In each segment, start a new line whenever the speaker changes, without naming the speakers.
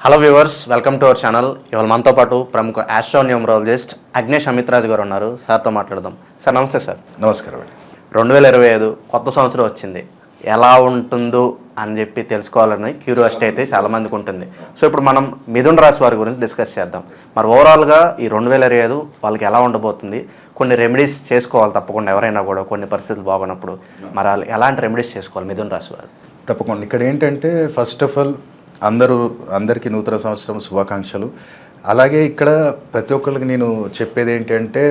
Hello viewers, welcome to our channel. ఇవాళ మనతో పాటు ప్రముఖ ఆస్ట్రోన్యూమరాలజిస్ట్ అగ్నేష్ అమిత్రాజ్ గారు ఉన్నారు. సార్తో మాట్లాడదాం. సార్ నమస్తే. సార్
నమస్కారం అండి.
2025 కొత్త సంవత్సరం వచ్చింది. ఎలా ఉంటుందో అని చెప్పి తెలుసుకోవాలని క్యూరియాసిటీ అయితే చాలామందికి ఉంటుంది. సో ఇప్పుడు మనం మిథున రాశి వారి గురించి డిస్కస్ చేద్దాం. మరి ఓవరాల్గా ఈ 2025 వాళ్ళకి ఎలా ఉండబోతుంది, కొన్ని రెమెడీస్ చేసుకోవాలి తప్పకుండా. ఎవరైనా కూడా కొన్ని పరిస్థితులు బాగున్నప్పుడు మరి వాళ్ళు ఎలాంటి రెమెడీస్ చేసుకోవాలి మిథున రాశి వారు?
తప్పకుండా. ఇక్కడ ఏంటంటే ఫస్ట్ ఆఫ్ ఆల్ అందరికీ నూతన సంవత్సరం శుభాకాంక్షలు. అలాగే ఇక్కడ ప్రతి ఒక్కరికి నేను చెప్పేది ఏంటంటే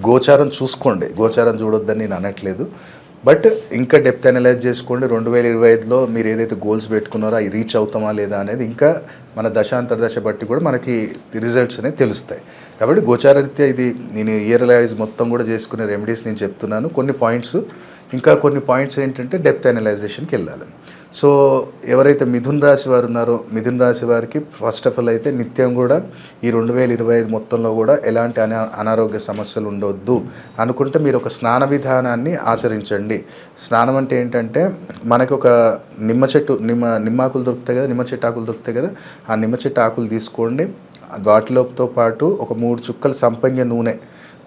గోచారం చూసుకోండి, గోచారం చూడొద్దని నేను అనట్లేదు. బట్ ఇంకా డెప్త్ అనలైజ్ చేసుకోండి. 2025లో మీరు ఏదైతే గోల్స్ పెట్టుకున్నారో అవి రీచ్ అవుతామా లేదా అనేది ఇంకా మన దశ బట్టి కూడా మనకి రిజల్ట్స్ అనేవి తెలుస్తాయి. కాబట్టి గోచారరీత్యా ఇది నేను ఇయర్ వైజ్ మొత్తం కూడా చేసుకునే రెమెడీస్ నేను చెప్తున్నాను. కొన్ని పాయింట్స్ ఏంటంటే డెప్త్ అనలైజేషన్కి వెళ్ళాలి. సో ఎవరైతే మిథున రాశి వారు ఉన్నారో మిథున రాశి వారికి ఫస్ట్ ఆఫ్ ఆల్ అయితే నిత్యం కూడా ఈ 2025 మొత్తంలో కూడా ఎలాంటి అనారోగ్య సమస్యలు ఉండొద్దు అనుకుంటే మీరు ఒక స్నాన విధానాన్ని ఆచరించండి. స్నానం అంటే ఏంటంటే మనకి ఒక నిమ్మాకులు దొరుకుతాయి కదా, నిమ్మ చెట్టు ఆకులు దొరుకుతాయి కదా, ఆ నిమ్మ చెట్టు ఆకులు తీసుకోండి. వాటితో పాటు ఒక 3 చుక్కలు సంపంగి నూనె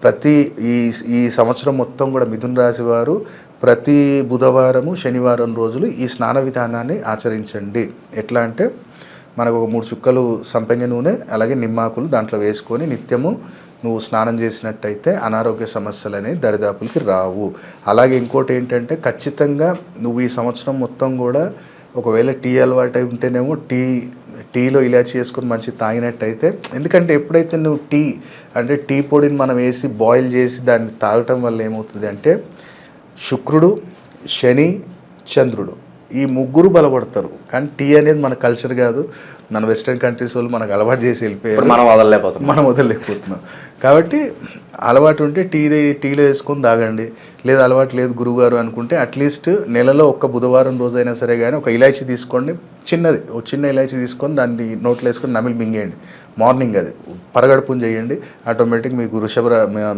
ప్రతి ఈ సంవత్సరం మొత్తం కూడా మిథున రాశి వారు ప్రతి బుధవారము శనివారం రోజులు ఈ స్నాన విధానాన్ని ఆచరించండి. ఎట్లా అంటే మనకు ఒక 3 చుక్కలు సంపంగి నూనె అలాగే నిమ్మాకులు దాంట్లో వేసుకొని నిత్యము నువ్వు స్నానం చేసినట్టయితే అనారోగ్య సమస్యలు అనేవి దరిదాపులకి రావు. అలాగే ఇంకోటి ఏంటంటే ఖచ్చితంగా నువ్వు ఈ సంవత్సరం మొత్తం కూడా ఒకవేళ టీ అలవాటు ఉంటేనేమో టీలో ఇలాచి చేసుకొని మంచి తాగినట్టయితే, ఎందుకంటే ఎప్పుడైతే నువ్వు టీ పొడిని మనం వేసి బాయిల్ చేసి దాన్ని తాగటం వల్ల ఏమవుతుంది అంటే శుక్రుడు, శని, చంద్రుడు ఈ ముగ్గురు బలపడతారు. కానీ టీ అనేది మన కల్చర్ కాదు, మన వెస్ట్రన్ కంట్రీస్ వాళ్ళు మనకు అలవాటు చేసి వెళ్ళిపోయారు. మనం వదలలేకపోతున్నాం. కాబట్టి అలవాటు ఉంటే టీలో వేసుకొని తాగండి. లేదా అలవాటు లేదు గురువుగారు అనుకుంటే అట్లీస్ట్ నెలలో ఒక్క బుధవారం రోజైనా సరే కానీ ఒక ఇలాచీ తీసుకోండి, చిన్న ఇలాచీ తీసుకొని దాన్ని నోట్లో వేసుకొని నమిలి మింగేయండి. మార్నింగ్ అది పరగడుపుని చేయండి. ఆటోమేటిక్ మీకు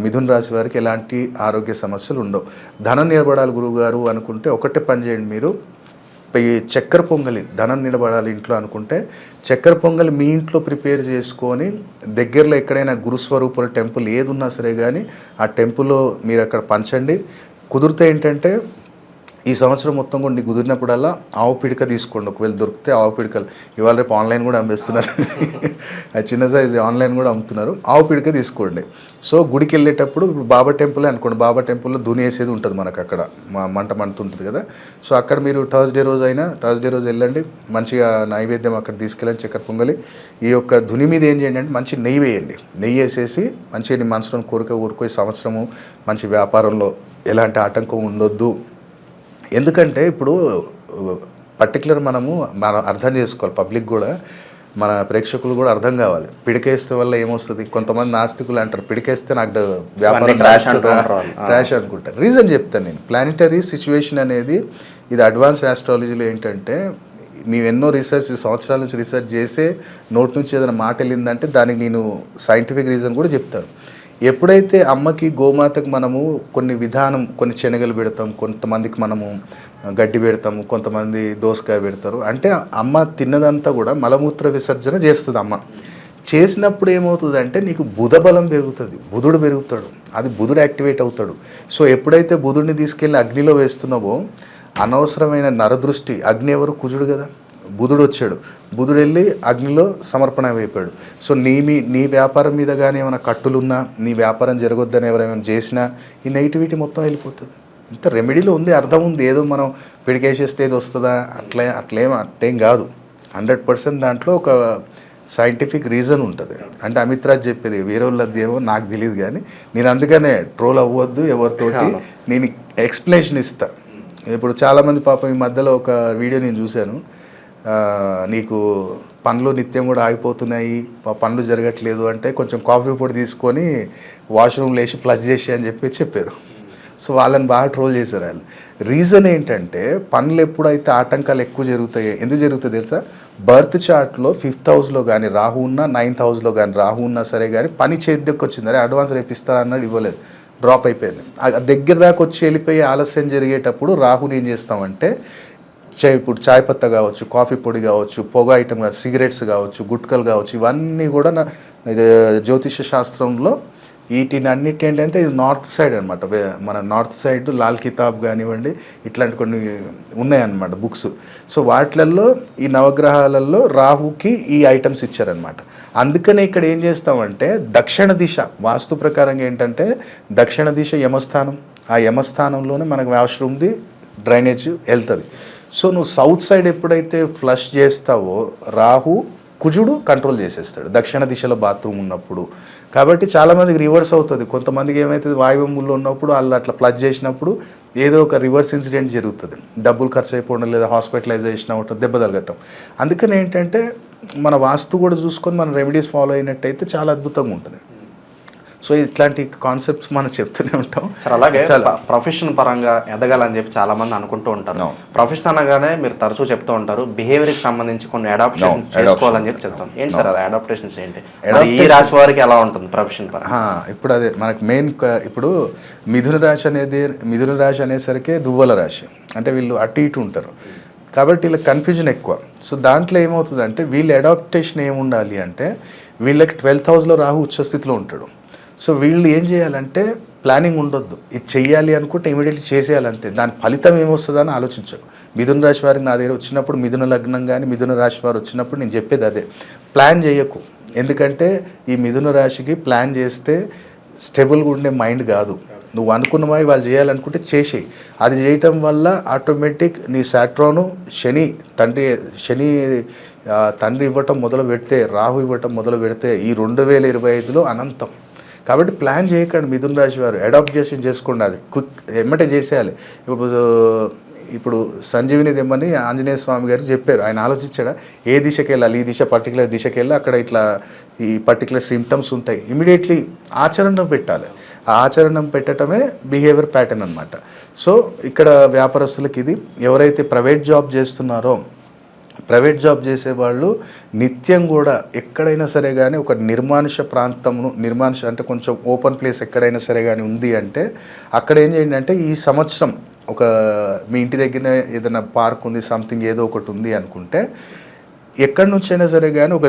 మిథున రాశి వారికి ఎలాంటి ఆరోగ్య సమస్యలు ఉండవు. ధనం నిలబడాలి గురువుగారు అనుకుంటే ఒకటే పని చేయండి. మీరు ఈ చక్కెర పొంగలి ధనం నిలబడాలి ఇంట్లో అనుకుంటే చక్కెర పొంగలి మీ ఇంట్లో ప్రిపేర్ చేసుకొని దగ్గరలో ఎక్కడైనా గురుస్వరూపుల టెంపుల్ ఏది ఉన్నా సరే కానీ ఆ టెంపుల్లో మీరు అక్కడ పంచండి. కుదిరితే ఏంటంటే ఈ సంవత్సరం మొత్తం కూడా కుదిరినప్పుడల్లా ఆవు పిడిక తీసుకోండి. ఒకవేళ దొరికితే ఆవు పిడికలు ఇవాళ రేపు ఆన్లైన్ కూడా అమ్మేస్తున్నారు. అది చిన్న సైజు ఆన్లైన్ కూడా అమ్ముతున్నారు. ఆవు పిడిక తీసుకోండి. సో గుడికి వెళ్ళేటప్పుడు ఇప్పుడు బాబా టెంపుల్ అనుకోండి, బాబా టెంపుల్లో దుని వేసేది ఉంటుంది మనకు, అక్కడ మంటుంటుంది కదా. సో అక్కడ మీరు థర్స్డే రోజు వెళ్ళండి, మంచిగా నైవేద్యం అక్కడ తీసుకెళ్ళండి చక్కెర పొంగలి. ఈ యొక్క దుని మీద ఏం చేయండి అంటే మంచి నెయ్యి వేయండి. నెయ్యి వేసేసి మంచిగా మనసులో ఊరుకో ఈ సంవత్సరము మంచి వ్యాపారంలో ఎలాంటి ఆటంకం ఉండొద్దు. ఎందుకంటే ఇప్పుడు పర్టికులర్ మనం అర్థం చేసుకోవాలి, పబ్లిక్ కూడా మన ప్రేక్షకులు కూడా అర్థం కావాలి. పిడికేస్తే వల్ల ఏమొస్తుంది, కొంతమంది నాస్తికులు అంటారు పిడికేస్తే నాకు వ్యాపారం క్రాష్ అనుకుంటారు. రీజన్ చెప్తాను నేను. ప్లానిటరీ సిచ్యువేషన్ అనేది ఇది అడ్వాన్స్ ఆస్ట్రాలజీలో ఏంటంటే మేము ఎన్నో సంవత్సరాల నుంచి రీసెర్చ్ చేసే నోటి నుంచి ఏదైనా మాట వెళ్ళిందంటే దానికి నేను సైంటిఫిక్ రీజన్ కూడా చెప్తాను. ఎప్పుడైతే అమ్మకి గోమాతకు మనము కొన్ని శనగలు పెడతాం, కొంతమందికి మనము గడ్డి పెడతాము, కొంతమంది దోసకాయ పెడతారు. అంటే అమ్మ తిన్నదంతా కూడా మలమూత్ర విసర్జన చేస్తుంది. అమ్మ చేసినప్పుడు ఏమవుతుంది అంటే నీకు బుధ బలం పెరుగుతుంది, బుధుడు పెరుగుతాడు, అది బుధుడు యాక్టివేట్ అవుతాడు. సో ఎప్పుడైతే బుధుడిని తీసుకెళ్ళి అగ్నిలో వేస్తున్నావో అనవసరమైన నరదృష్టి, అగ్ని ఎవరు కుజుడు కదా, బుధుడు వచ్చాడు, బుధుడు వెళ్ళి అగ్నిలో సమర్పణ అయిపోయాడు. సో నీ వ్యాపారం మీద కానీ ఏమైనా కట్టులున్నా, నీ వ్యాపారం జరగొద్దని ఎవరైనా చేసినా ఈ నెగిటివిటీ మొత్తం వెళ్ళిపోతుంది. ఇంత రెమెడీలో ఉంది, అర్థం ఉంది. ఏదో మనం పిడికేసేస్తే ఏది వస్తుందా అట్లేం కాదు. 100% దాంట్లో ఒక సైంటిఫిక్ రీజన్ ఉంటుంది. అంటే అమిత్రాజ్ చెప్పేది వేరే వాళ్ళది ఏమో నాకు తెలియదు, కానీ నేను అందుకనే ట్రోల్ అవ్వద్దు ఎవరితోటి, నేను ఎక్స్ప్లెనేషన్ ఇస్తా. ఇప్పుడు చాలామంది పాపం ఈ మధ్యలో ఒక వీడియో నేను చూశాను, నీకు పనులు నిత్యం కూడా ఆగిపోతున్నాయి, పనులు జరగట్లేదు అంటే కొంచెం కాఫీ పొడి తీసుకొని వాష్రూమ్లో వేసి ఫ్లష్ చేసి అని చెప్పారు. సో వాళ్ళని బాగా ట్రోల్ చేశారు వాళ్ళు. రీజన్ ఏంటంటే పనులు ఎప్పుడైతే ఆటంకాలు ఎక్కువ జరుగుతాయి, ఎందుకు జరుగుతాయి తెలుసా? బర్త్ చార్ట్లో 5th హౌస్లో కానీ రాహు ఉన్నా, 9th హౌస్లో కానీ రాహు ఉన్నా సరే కానీ పని చేతికి వచ్చింది, అరే అడ్వాన్స్ రేపు ఇస్తారా అన్నాడు, ఇవ్వలేదు, డ్రాప్ అయిపోయింది. దగ్గర దాకా వచ్చి వెళ్ళిపోయి ఆలస్యం జరిగేటప్పుడు రాహుని ఏం చేస్తామంటే ఇప్పుడు చాయ్ పత్తా కావచ్చు, కాఫీ పొడి కావచ్చు, పొగ ఐటమ్ కావచ్చు, సిగరెట్స్ కావచ్చు, గుట్కలు కావచ్చు, ఇవన్నీ కూడా జ్యోతిష శాస్త్రంలో వీటిని అన్నిటి ఏంటంటే ఇది నార్త్ సైడ్ అనమాట. మన నార్త్ సైడ్ లాల్ కితాబ్ కానివ్వండి, ఇట్లాంటి కొన్ని ఉన్నాయన్నమాట బుక్స్. సో వాటిలలో ఈ నవగ్రహాలలో రాహుకి ఈ ఐటమ్స్ ఇచ్చారనమాట. అందుకనే ఇక్కడ ఏం చేస్తామంటే దక్షిణ దిశ వాస్తు ప్రకారంగా ఏంటంటే దక్షిణ దిశ యమస్థానం, ఆ యమస్థానంలోనే మనకు వాష్రూమ్ది డ్రైనేజ్ వెళ్తుంది. సో నువ్వు సౌత్ సైడ్ ఎప్పుడైతే ఫ్లష్ చేస్తావో రాహు కుజుడు కంట్రోల్ చేసేస్తాడు దక్షిణ దిశలో బాత్రూమ్ ఉన్నప్పుడు. కాబట్టి చాలామందికి రివర్స్ అవుతుంది. కొంతమందికి ఏమవుతుంది వాయువ్యంలో ఉన్నప్పుడు వాళ్ళు అట్లా ఫ్లష్ చేసినప్పుడు ఏదో ఒక రివర్స్ ఇన్సిడెంట్ జరుగుతుంది, డబ్బులు ఖర్చు అయిపోవడం లేదా హాస్పిటలైజేషన్ అవ్వటం, దెబ్బ తగలటం. అందుకని ఏంటంటే మన వాస్తు కూడా చూసుకొని మన రెమెడీస్ ఫాలో అయినట్టయితే చాలా అద్భుతంగా ఉంటుంది. సో ఇట్లాంటి కాన్సెప్ట్స్ మనం చెప్తూనే ఉంటాం
సార్. అలాగే ప్రొఫెషన్ పరంగా ఎదగాలని చెప్పి చాలా మంది అనుకుంటూ ఉంటారు. ప్రొఫెషన్ అనగానే మీరు తరచూ చెప్తూ ఉంటారు బిహేవియర్కి సంబంధించి కొన్ని అడాప్షన్ చేసుకోవాలని చెప్పి చెప్తాం. ఏంటి సార్ అది అడాప్టేషన్స్ ఏంటి? ఈ రాశి వారికి ఎలా ఉంటుంది ప్రొఫెషన్ పరంగా?
ఇప్పుడు అదే మనకి మెయిన్. ఇప్పుడు మిథున రాశి అనేసరికి దువ్వల రాశి, అంటే వీళ్ళు అటు ఇటు ఉంటారు కాబట్టి వీళ్ళకి కన్ఫ్యూజన్ ఎక్కువ. సో దాంట్లో ఏమవుతుంది అంటే వీళ్ళ అడాప్టేషన్ ఏముండాలి అంటే వీళ్ళకి 12th హౌస్లో రాహు ఉచ్చస్థితిలో ఉంటాడు. సో వీళ్ళు ఏం చేయాలంటే ప్లానింగ్ ఉండొద్దు, ఇది చెయ్యాలి అనుకుంటే ఇమీడియట్లీ చేసేయాలంతే. దాని ఫలితం ఏమొస్తుందని ఆలోచించకు. మిథున రాశి వారికి నా దగ్గర వచ్చినప్పుడు, మిథున లగ్నం కానీ మిథున రాశి వారు వచ్చినప్పుడు నేను చెప్పేది అదే, ప్లాన్ చేయకు. ఎందుకంటే ఈ మిథున రాశికి ప్లాన్ చేస్తే స్టెబుల్గా ఉండే మైండ్ కాదు. నువ్వు అనుకున్నవి వాళ్ళు చేయాలనుకుంటే చేసేయి. అది చేయటం వల్ల ఆటోమేటిక్ నీ సాట్రాను శని తండ్రి ఇవ్వటం మొదలు పెడితే, రాహు ఇవ్వటం మొదలు పెడితే ఈ 2025లో అనంతం. కాబట్టి ప్లాన్ చేయకండి మిథున రాశి వారు, అడాప్టేషన్ చేసుకోండి. అది క్విక్ ఎమ్మటే చేసేయాలి. ఇప్పుడు సంజీవిని తెమ్మని ఆంజనేయ స్వామి గారికి చెప్పారు. ఆయన ఆలోచించాడా ఏ దిశకి వెళ్ళాలి, ఈ దిశ పర్టికులర్ దిశకి వెళ్ళి అక్కడ ఇట్లా ఈ పర్టికులర్ సిమ్టమ్స్ ఉంటాయి, ఇమీడియట్లీ ఆచరణ పెట్టాలి. ఆ ఆచరణ పెట్టడమే బిహేవియర్ ప్యాటర్న్ అనమాట. సో ఇక్కడ వ్యాపారస్తులకి ఇది, ఎవరైతే ప్రైవేట్ జాబ్ చేస్తున్నారో ప్రైవేట్ జాబ్ చేసేవాళ్ళు నిత్యం కూడా ఎక్కడైనా సరే కానీ ఒక నిర్మానుష అంటే కొంచెం ఓపెన్ ప్లేస్ ఎక్కడైనా సరే కానీ ఉంది అంటే అక్కడ ఏం చేయండి అంటే ఈ సంవత్సరం ఒక మీ ఇంటి దగ్గర ఏదైనా పార్క్ ఉంది, సంథింగ్ ఏదో ఒకటి ఉంది అనుకుంటే ఎక్కడి నుంచైనా సరే కానీ ఒక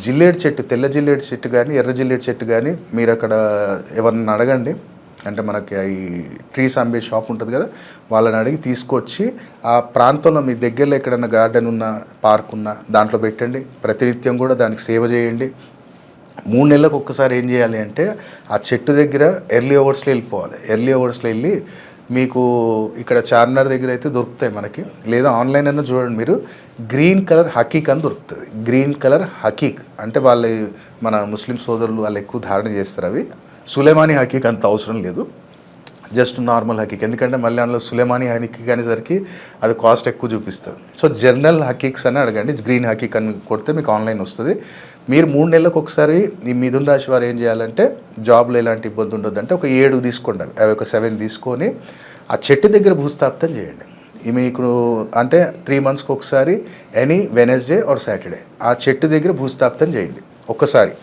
జిల్లేడు చెట్టు, తెల్ల జిల్లేడు చెట్టు కానీ ఎర్ర జిల్లేడు చెట్టు కానీ మీరు అక్కడ ఎవరిని అడగండి, అంటే మనకి ఈ ట్రీస్ అమ్మే షాప్ ఉంటుంది కదా, వాళ్ళని అడిగి తీసుకొచ్చి ఆ ప్రాంతంలో మీ దగ్గరలో ఎక్కడైనా గార్డెన్ ఉన్న, పార్క్ ఉన్న దాంట్లో పెట్టండి. ప్రతినిత్యం కూడా దానికి సేవ చేయండి. 3 నెలలకు ఒక్కసారి ఏం చేయాలి అంటే ఆ చెట్టు దగ్గర ఎర్లీ అవర్స్లో వెళ్ళిపోవాలి. ఎర్లీ అవర్స్లో వెళ్ళి మీకు ఇక్కడ చార్మినార్ దగ్గర అయితే దొరుకుతాయి మనకి, లేదా ఆన్లైన్ అన్న చూడండి మీరు, గ్రీన్ కలర్ హకీక్ అని దొరుకుతుంది. గ్రీన్ కలర్ హకీక్ అంటే మన ముస్లిం సోదరులు వాళ్ళు ఎక్కువ ధారణ చేస్తారు. అవి సులేమానీ హకీక్ అంత అవసరం లేదు, జస్ట్ నార్మల్ హకీక్. ఎందుకంటే మళ్ళీ అందులో సులేమానీ హకీక్ అనేసరికి అది కాస్ట్ ఎక్కువ చూపిస్తుంది. సో జనరల్ హకీక్స్ అని అడగండి, గ్రీన్ హకీక్ అని కొడితే మీకు ఆన్లైన్ వస్తుంది. మీరు 3 నెలలకు ఒకసారి ఈ మిథున రాశి వారు ఏం చేయాలంటే జాబ్లో ఎలాంటి ఇబ్బంది ఉండదు అంటే ఒక 7 తీసుకోండి, అవి ఒక 7 తీసుకొని ఆ చెట్టు దగ్గర భూస్థాపితం చేయండి. మీకు అంటే 3 మంత్స్కి ఒకసారి ఎనీ వెనస్డే ఆర్ సాటర్డే ఆ చెట్టు దగ్గర భూస్థాపితం చేయండి ఒక్కసారి.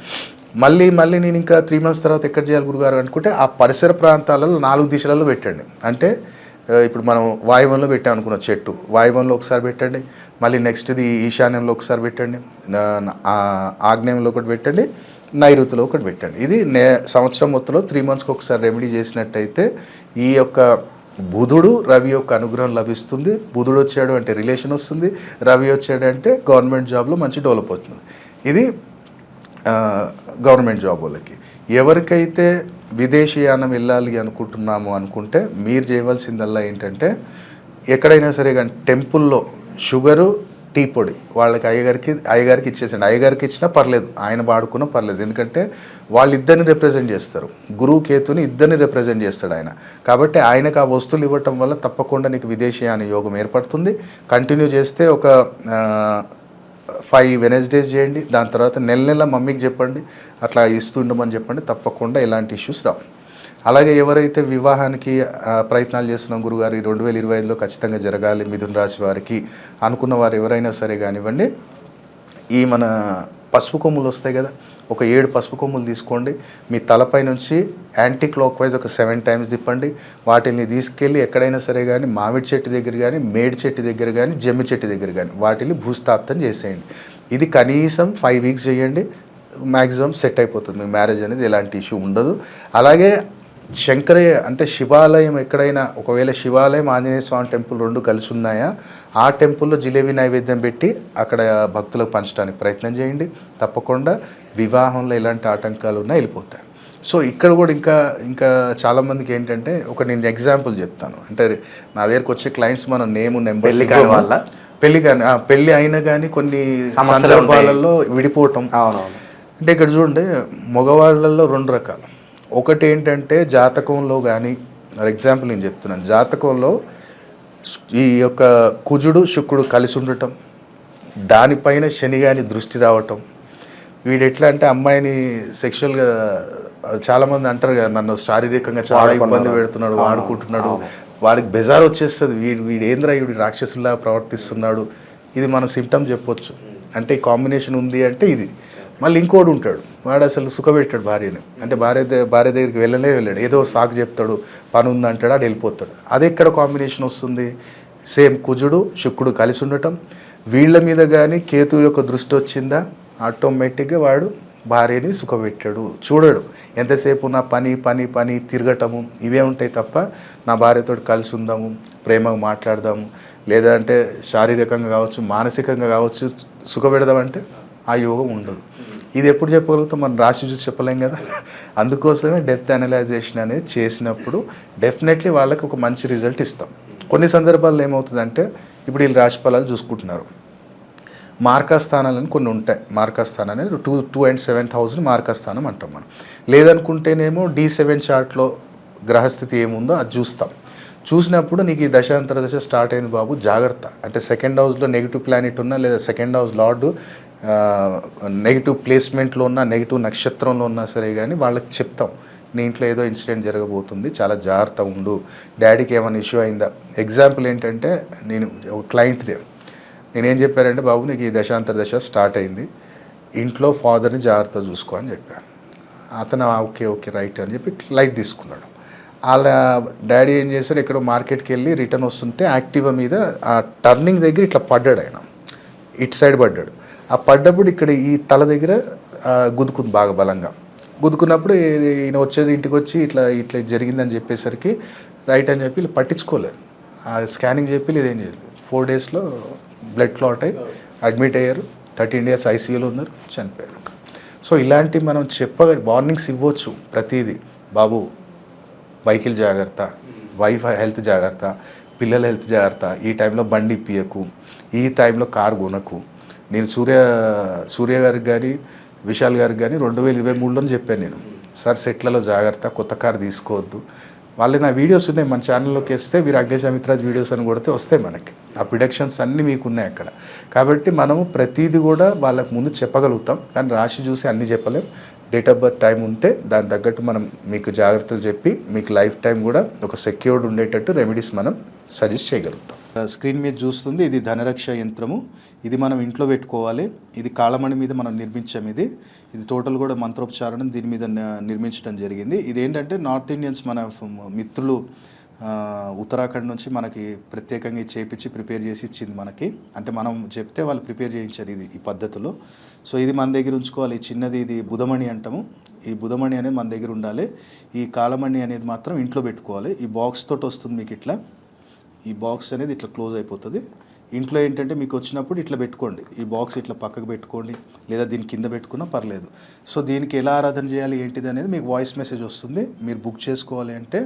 మళ్ళీ నేను ఇంకా 3 మంత్స్ తర్వాత ఎక్కడ చేయాలి గురుగారు అనుకుంటే ఆ పరిసర ప్రాంతాలలో 4 దిశలలో పెట్టండి. అంటే ఇప్పుడు మనం వాయువ్యంలో పెట్టాం అనుకున్న చెట్టు, వాయువ్యంలో ఒకసారి పెట్టండి, మళ్ళీ నెక్స్ట్ది ఈశాన్యంలో ఒకసారి పెట్టండి, ఆగ్నేయంలో ఒకటి పెట్టండి, నైరుతిలో ఒకటి పెట్టండి. ఇది సంవత్సరం మొత్తంలో 3 మంత్స్కి ఒకసారి రెమెడీ చేసినట్టయితే ఈ యొక్క బుధుడు రవి యొక్క అనుగ్రహం లభిస్తుంది. బుధుడు వచ్చాడు అంటే రిలేషన్ వస్తుంది, రవి వచ్చాడు అంటే గవర్నమెంట్ జాబ్లో మంచి డెవలప్ అవుతుంది. ఇది గవర్నమెంట్ జాబ్ వాళ్ళకి. ఎవరికైతే విదేశీయానం వెళ్ళాలి అనుకుంటే మీరు చేయవలసిందల్లా ఏంటంటే ఎక్కడైనా సరే కానీ టెంపుల్లో షుగరు, టీ పొడి వాళ్ళకి అయ్యగారికి ఇచ్చేసండి. అయ్యగారికి ఇచ్చినా పర్లేదు, ఆయన వాడుకున్నా పర్లేదు, ఎందుకంటే వాళ్ళిద్దరిని రిప్రజెంట్ చేస్తారు. గురువు కేతుని ఇద్దరిని రిప్రజెంట్ చేస్తాడు ఆయన. కాబట్టి ఆయనకు ఆ వస్తువులు ఇవ్వటం వల్ల తప్పకుండా నీకు విదేశీయాన యోగం ఏర్పడుతుంది. కంటిన్యూ చేస్తే ఒక 5 వెనస్డేస్ చేయండి. దాని తర్వాత నెల మమ్మీకి చెప్పండి, అట్లా ఇస్తుండమని చెప్పండి, తప్పకుండా ఎలాంటి ఇష్యూస్ రావు. అలాగే ఎవరైతే వివాహానికి ప్రయత్నాలు చేస్తున్నాం గురుగారు ఈ 2025లో ఖచ్చితంగా జరగాలి మిథున రాశి వారికి అనుకున్న వారు ఎవరైనా సరే కానివ్వండి, ఈ మన పసుపు కొమ్ములు వస్తాయి కదా, ఒక 7 పసుపు కొమ్ములు తీసుకోండి, మీ తలపై నుంచి యాంటీ క్లాక్ వైజ్ ఒక 7 టైమ్స్ తిప్పండి. వాటిని తీసుకెళ్ళి ఎక్కడైనా సరే కానీ మామిడి చెట్టు దగ్గర కానీ, మేడి చెట్టు దగ్గర కానీ, జమ్మి చెట్టు దగ్గర కానీ వాటిని భూస్థాపితం చేసేయండి. ఇది కనీసం 5 వీక్స్ చేయండి, మ్యాక్సిమం సెట్ అయిపోతుంది. మీ మ్యారేజ్ అనేది ఎలాంటి ఇష్యూ ఉండదు. అలాగే శంకరయ్య అంటే శివాలయం ఎక్కడైనా, ఒకవేళ శివాలయం ఆంజనేయ స్వామి టెంపుల్ 2 కలిసి ఉన్నాయా, ఆ టెంపుల్లో జిలేబీ నైవేద్యం పెట్టి అక్కడ భక్తులకు పంచడానికి ప్రయత్నం చేయండి. తప్పకుండా వివాహంలో ఎలాంటి ఆటంకాలు ఉన్నా వెళ్ళిపోతాయి. సో ఇక్కడ కూడా ఇంకా చాలామందికి ఏంటంటే నేను ఎగ్జాంపుల్ చెప్తాను. అంటే నా దగ్గరకు వచ్చే క్లయింట్స్ మనం నేము నెంబర్ పెళ్ళి అయినా కానీ కొన్ని సందర్భాలలో విడిపోవటం. అంటే ఇక్కడ చూడండి, మగవాళ్ళల్లో 2 రకాలు. ఒకటి ఏంటంటే జాతకంలో కానీ, ఫర్ ఎగ్జాంపుల్ నేను చెప్తున్నాను, జాతకంలో ఈ యొక్క కుజుడు శుక్రుడు కలిసి ఉండటం, దానిపైన శని గాని దృష్టి రావటం. వీడు ఎట్లా అంటే అమ్మాయిని సెక్షువల్గా చాలామంది అంటారు కదా, నన్ను శారీరకంగా చాలా ఇబ్బంది పెడుతున్నాడు, వాడుకుంటున్నాడు, వాడికి బెజార్ వచ్చేస్తుంది, వీడు ఏంద్రా వీడు రాక్షసుల్లా ప్రవర్తిస్తున్నాడు. ఇది మన సిమ్టమ్ చెప్పొచ్చు. అంటే ఈ కాంబినేషన్ ఉంది అంటే ఇది. మళ్ళీ ఇంకోడు ఉంటాడు, వాడు అసలు సుఖపెట్టాడు భార్యని. అంటే భార్య దగ్గరికి వెళ్ళాడు, ఏదో సాకు చెప్తాడు, పని ఉందంటాడు, ఆడు వెళ్ళిపోతాడు. అది ఎక్కడ కాంబినేషన్ వస్తుంది? సేమ్ కుజుడు శుక్రుడు కలిసి ఉండటం, వీళ్ళ మీద కానీ కేతు యొక్క దృష్టి వచ్చిందా, ఆటోమేటిక్గా వాడు భార్యని సుఖపెట్టాడు. చూడడు, ఎంతసేపు నా పని పని పని తిరగటము ఇవే ఉంటాయి తప్ప నా భార్యతో కలిసి ఉందాము, ప్రేమగా మాట్లాడదాము, లేదా అంటే శారీరకంగా కావచ్చు మానసికంగా కావచ్చు సుఖపెడదామంటే ఆ యోగం ఉండదు. ఇది ఎప్పుడు చెప్పగలుగుతాం? మనం రాశి చూసి చెప్పలేం కదా. అందుకోసమే డెప్త్ అనలైజేషన్ అనేది చేసినప్పుడు డెఫినెట్లీ వాళ్ళకి ఒక మంచి రిజల్ట్ ఇస్తాం. కొన్ని సందర్భాల్లో ఏమవుతుందంటే, ఇప్పుడు వీళ్ళు రాశి ఫలాలు చూసుకుంటున్నారు, మార్కాస్థానాలని కొన్ని ఉంటాయి. మార్కాస్థానం అనేది 2 and 7th హౌస్ని మార్కాస్థానం అంటాం మనం. లేదనుకుంటేనేమో D7 చార్ట్లో గ్రహస్థితి ఏముందో అది చూస్తాం. చూసినప్పుడు నీకు ఈ దశాంతర దశ స్టార్ట్ అయింది బాబు, జాగ్రత్త. అంటే 2nd హౌస్లో నెగిటివ్ ప్లానెట్ ఉన్నా, లేదా 2nd హౌస్ లార్డ్ నెగిటివ్ ప్లేస్మెంట్లో ఉన్న, నెగిటివ్ నక్షత్రంలో ఉన్నా సరే కానీ వాళ్ళకి చెప్తాం, నీ ఇంట్లో ఏదో ఇన్సిడెంట్ జరగబోతుంది, చాలా జాగ్రత్త ఉండు. డాడీకి ఏమైనా ఇష్యూ అయిందా? ఎగ్జాంపుల్ ఏంటంటే, నేను ఒక క్లయింట్దే నేనేం చెప్పారంటే, బాబు నీకు ఈ దశాంతర దశ స్టార్ట్ అయింది, ఇంట్లో ఫాదర్ని జాగ్రత్త చూసుకో అని చెప్పాను. అతను ఓకే రైట్ అని చెప్పి లైట్ తీసుకున్నాడు. వాళ్ళ డాడీ ఏం చేశారు, ఎక్కడో మార్కెట్కి వెళ్ళి రిటర్న్ వస్తుంటే యాక్టివా మీద ఆ టర్నింగ్ దగ్గర ఇట్లా పడ్డాడు. ఆయన ఇటు సైడ్ పడ్డాడు. ఆ పడ్డప్పుడు ఇక్కడ ఈ తల దగ్గర గుద్దుకుంది బాగా బలంగా. గుద్దుకున్నప్పుడు ఈయన వచ్చేది ఇంటికి వచ్చి ఇట్లా జరిగిందని చెప్పేసరికి రైట్ అని చెప్పి వీళ్ళు పట్టించుకోలేదు. ఆ స్కానింగ్ చెప్పి ఇదేం చేయలేదు. 4 డేస్లో బ్లడ్ క్లాట్ అయ్యి అడ్మిట్ అయ్యారు. 13 days ఐసీయూలో ఉన్నారు, చనిపోయారు. సో ఇలాంటివి మనం వార్నింగ్స్ ఇవ్వచ్చు ప్రతిదీ. బాబు బైకిల్ జాగ్రత్త, వైఫ్ హెల్త్ జాగ్రత్త, పిల్లల హెల్త్ జాగ్రత్త, ఈ టైంలో బండి ఇప్పియకు, ఈ టైంలో కారు కొనకు. నేను సూర్య గారికి కానీ విశాల్ గారికి కానీ 2023లో చెప్పాను నేను, సార్ సెట్లలో జాగ్రత్త, కొత్త కారు తీసుకోవద్దు. వాళ్ళు నా వీడియోస్ ఉన్నాయి, మన ఛానల్లోకి వేస్తే మీరు అగ్నేష్ అమిత్రాజ్ వీడియోస్ అని కొడితే వస్తాయి మనకి. ఆ ప్రిడక్షన్స్ అన్నీ మీకు ఉన్నాయి అక్కడ. కాబట్టి మనము ప్రతిదీ కూడా వాళ్ళకు ముందు చెప్పగలుగుతాం, కానీ రాశి చూసి అన్నీ చెప్పలేం. డేట్ ఆఫ్ బర్త్ టైం ఉంటే దాని తగ్గట్టు మనం మీకు జాగ్రత్తలు చెప్పి మీకు లైఫ్ టైం కూడా ఒక సెక్యూర్డ్ ఉండేటట్టు రెమెడీస్ మనం సజెస్ట్ చేయగలుగుతాం. స్క్రీన్ మీద చూస్తుంది, ఇది ధనరక్ష యంత్రము. ఇది మనం ఇంట్లో పెట్టుకోవాలి. ఇది కాళమణి మీద మనం నిర్మించాం. ఇది టోటల్ కూడా మంత్రోపచారణం దీని మీద నిర్మించడం జరిగింది. ఇది ఏంటంటే నార్త్ ఇండియన్స్ మన మిత్రులు ఉత్తరాఖండ్ నుంచి మనకి ప్రత్యేకంగా చేపించి ప్రిపేర్ చేసి ఇచ్చింది మనకి. అంటే మనం చెప్తే వాళ్ళు ప్రిపేర్ చేయించారు ఈ పద్ధతిలో. సో ఇది మన దగ్గర ఉంచుకోవాలి. చిన్నది ఇది బుధమణి అంటాము. ఈ బుధమణి అనేది మన దగ్గర ఉండాలి. ఈ కాళమణి అనేది మాత్రం ఇంట్లో పెట్టుకోవాలి. ఈ బాక్స్ తోటి వస్తుంది మీకు ఇట్లా. ఈ బాక్స్ అనేది ఇట్లా క్లోజ్ అయిపోతుంది. ఇంట్లో ఏంటంటే మీకు వచ్చినప్పుడు ఇట్లా పెట్టుకోండి, ఈ బాక్స్ ఇట్లా పక్కకు పెట్టుకోండి, లేదా దీని కింద పెట్టుకున్నా పర్లేదు. సో దీనికి ఎలా ఆరాధన చేయాలి ఏంటిది అనేది మీకు వాయిస్ మెసేజ్ వస్తుంది. మీరు బుక్ చేసుకోవాలి అంటే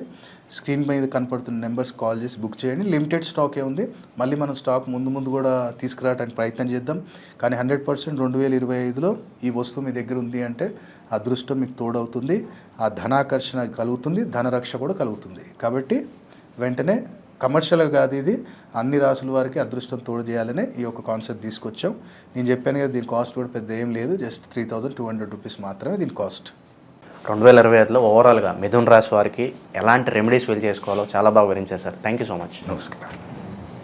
స్క్రీన్ మీద కనపడుతున్న నెంబర్స్ కాల్ చేసి బుక్ చేయండి. లిమిటెడ్ స్టాకే ఉంది. మళ్ళీ మనం స్టాక్ ముందు కూడా తీసుకురావడానికి ప్రయత్నం చేద్దాం. కానీ 100% 2025లో ఈ వస్తువు మీ దగ్గర ఉంది అంటే అదృష్టం మీకు తోడవుతుంది, ఆ ధనాకర్షణ కలుగుతుంది, ధనరక్ష కూడా కలుగుతుంది. కాబట్టి వెంటనే కమర్షియల్గా కాదు, ఇది అన్ని రాసుల వారికి అదృష్టం తోడు చేయాలనే ఈ యొక్క కాన్సెప్ట్ తీసుకొచ్చాం. నేను చెప్పాను కదా, దీని కాస్ట్ కూడా పెద్ద ఏం లేదు, జస్ట్ 3200 రూపీస్ మాత్రమే దీని కాస్ట్.
2025లో ఓవరాల్గా మిథున రాశి వారికి ఎలాంటి రెమెడీస్ వీలు చేసుకోవాలో చాలా బాగా వివరించారు sir. Thank you so much.
నమస్కారం.